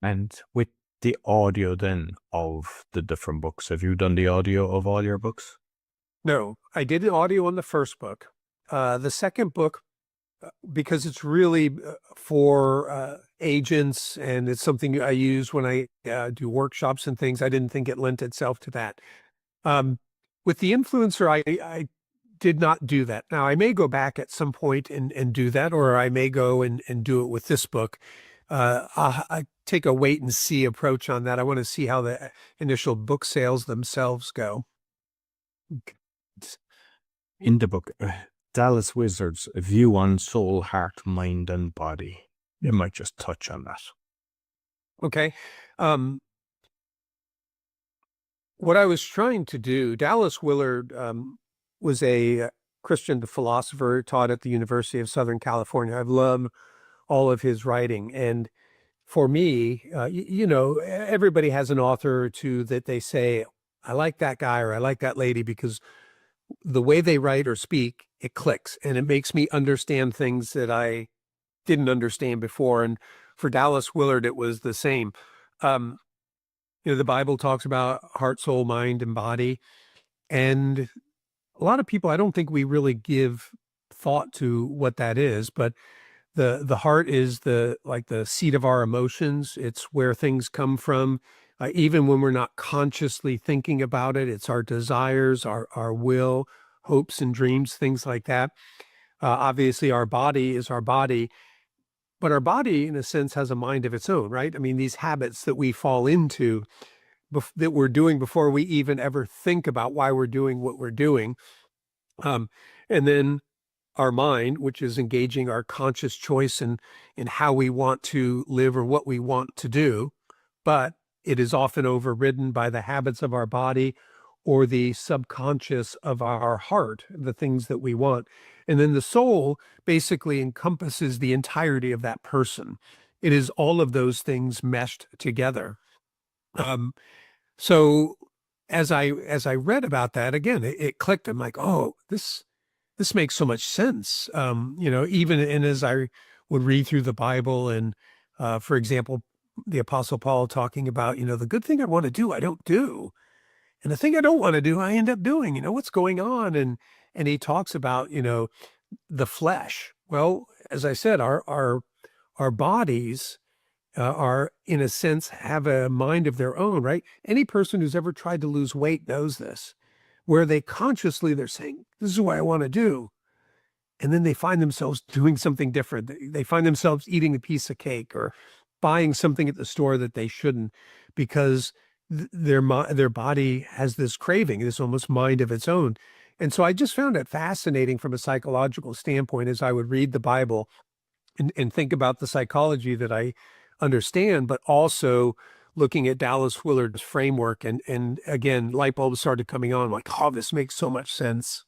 And with the audio then of the different books, have you done the audio of all your books? No, I did an audio on the first book. The second book, because it's really for agents and it's something I use when I do workshops and things, I didn't think it lent itself to that. Um, with the influencer, I did not do that. Now, I may go back at some point and do that, or I may go and do it with this book. I take a wait and see approach on that. I want to see how the initial book sales themselves go. In the book, Dallas Wizard's view on soul, heart, mind, and body. You might just touch on that. Okay. Um, what I was trying to do, Dallas Willard was a Christian philosopher taught at the University of Southern California. I've loved all of his writing. And for me, everybody has an author or two that they say, I like that guy or I like that lady because the way they write or speak, it clicks and it makes me understand things that I didn't understand before. And for Dallas Willard, it was the same. Um, the Bible talks about heart, soul, mind, and body. And a lot of people, I don't think we really give thought to what that is, but the heart is the seat of our emotions. It's where things come from. Even when we're not consciously thinking about it, it's our desires, our will, hopes and dreams, things like that. Obviously, our body is our body, but our body, in a sense, has a mind of its own, right? I mean, these habits that we fall into that we're doing before we even ever think about why we're doing what we're doing. Um, and then our mind, which is engaging our conscious choice in how we want to live or what we want to do, but it is often overridden by the habits of our body or the subconscious of our heart, the things that we want. And then the soul basically encompasses the entirety of that person. It is all of those things meshed together. Um, so as I read about that again, it clicked. I'm like, oh, this makes so much sense. Even and as I would read through the Bible and, for example, the Apostle Paul talking about, the good thing I want to do, I don't do. And the thing I don't want to do, I end up doing, what's going on? And he talks about, the flesh. Well, as I said, our bodies are in a sense have a mind of their own, right? Any person who's ever tried to lose weight knows this, where they consciously they're saying, this is what I want to do. And then they find themselves doing something different. They find themselves eating a piece of cake or buying something at the store that they shouldn't because their body has this craving, this almost mind of its own. And so I just found it fascinating from a psychological standpoint as I would read the Bible and think about the psychology that I understand, but also looking at Dallas Willard's framework. And again, light bulbs started coming on. I'm like, oh, this makes so much sense.